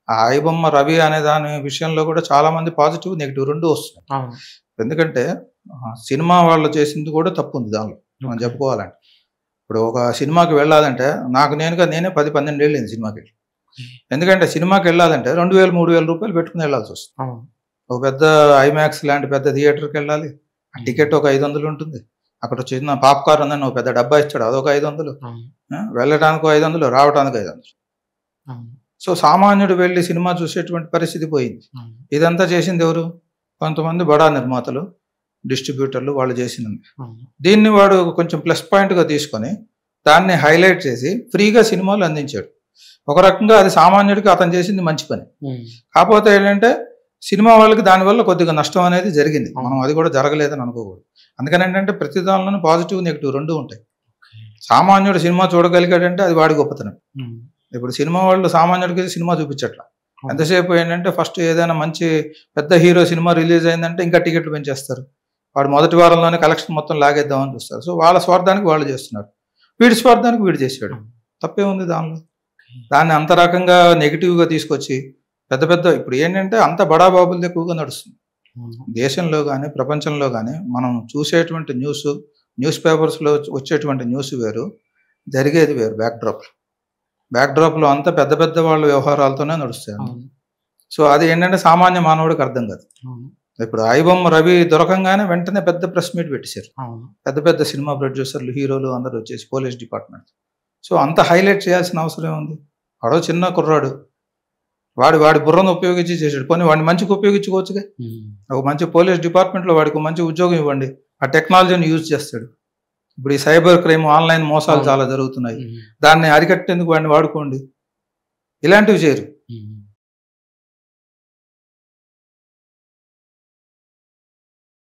ఆ ఐబొమ్మ రవి అనే దాని విషయంలో కూడా చాలా మంది పాజిటివ్, నెగెటివ్ 2 వస్తున్నాయి. అవును. ఎందుకంటే సినిమా వాళ్ళు చేసింది కూడా తప్పు ఉంది దానిలో మనం ఓకే. చెప్పుకోవాలంటే. ఇప్పుడు ఒక సినిమాకి వెళ్ళాలంటే నేనే 10, 12 ఏళ్ళు అయింది సినిమాకెళ్ళి. ఎందుకంటే సినిమాకెళ్ళాలంటే 2000, 3000 రూపాయలు పెట్టుకొని వెళ్ళాల్సొస్తుంది. అవును. ఒక పెద్ద ఐమాక్స్ లాంటి పెద్ద థియేటర్‌కెళ్ళాలి. ఆ టికెట్ ఒక 500 ఉంటుంది. అక్కడ చిన్న పాప్‌కార్న్ ఉందని ఒక పెద్ద డబ్బా ఇస్తాడు. అదొక 500. అవును. వెళ్ళటానికో 500, రావటానికో 500. అవును. సో, సామాన్యుడు వెళ్లి సినిమా చూసేటువంటి పరిస్థితి పోయింది. అవును. ఇదంతా చేసిందెవరు? కొంతమంది బడా నిర్మాతలు, డిస్ట్రిబ్యూటర్లు వాళ్ళు చేసినవి. అవును. దీన్ని వాడు కొంచెం ప్లస్ పాయింట్‌గా తీసుకొని, దాన్ని హైలైట్ చేసి ఫ్రీగా సినిమాలు అందించాడు. ఒక రకంగా అది సామాన్యుడికి అతను చేసింది మంచి పని. కాపోతే ఏంటంటే సినిమా వాళ్ళకి దానివల్ల కొద్దిగా నష్టం అనేది జరిగింది. మనం అది కూడా జరగలేదని అనుకోకూడదు. అందుకని ఏంటంటే ప్రతి దానిలోనూ పాజిటివ్, నెగెటివ్ 2 ఉంటాయి. సామాన్యుడు సినిమా చూడగలిగాడంటే అది వాడి గొప్పతనం. ఇప్పుడు సినిమా వాళ్ళు సామాన్యుడికి సినిమా చూపించట్ల. ఎంతసేపు ఏంటంటే ఫస్ట్ ఏదైనా మంచి పెద్ద హీరో సినిమా రిలీజ్ అయిందంటే ఇంకా టికెట్లు పెంచేస్తారు. వాడు మొదటి వారంలోనే కలెక్షన్ మొత్తం లాగేద్దామని చూస్తారు. సో, వాళ్ళ స్వార్థానికి వాళ్ళు చేస్తున్నారు. వీడి స్వార్థానికి వీడు చేసాడు. తప్పే ఉంది దానిలో. దాన్ని అంత రకంగా నెగిటివ్‌గా తీసుకొచ్చి పెద్ద పెద్ద ఇప్పుడు ఏంటంటే అంత బడాబాబులది ఎక్కువగా నడుస్తుంది. దేశంలో గాని, ప్రపంచంలో గాని మనం చూసేటువంటి న్యూస్ పేపర్స్‌లో వచ్చేటువంటి న్యూస్ వేరు, జరిగేది వేరు బ్యాక్‌డ్రాప్‌లో అంతా పెద్ద పెద్ద వాళ్ళ వ్యవహారాలతోనే నడుస్తాయి. సో, అది ఏంటంటే సామాన్య మానవుడికి అర్థం కాదు. ఇప్పుడు ఐబొమ్మ రవి దొరకంగానే వెంటనే పెద్ద ప్రెస్ మీట్ పెట్టేశారు. పెద్ద పెద్ద సినిమా ప్రొడ్యూసర్లు, హీరోలు అందరూ వచ్చేసి పోలీస్ డిపార్ట్మెంట్. సో, అంత హైలైట్ చేయాల్సిన అవసరం ఏముంది? వాడో చిన్న కుర్రాడు. వాడి బుర్రను ఉపయోగించి చేసాడు. పోనీ వాడిని మంచికి ఉపయోగించుకోవచ్చుగా. ఒక మంచి పోలీస్ డిపార్ట్మెంట్‌లో వాడికి మంచి ఉద్యోగం ఇవ్వండి. ఆ టెక్నాలజీని యూజ్ చేస్తాడు. ఇప్పుడు ఈ సైబర్ క్రైమ్, ఆన్‌లైన్ మోసాలు చాలా జరుగుతున్నాయి. దాన్ని అరికట్టేందుకు వాడిని వాడుకోండి. ఇలాంటివి చేయరు.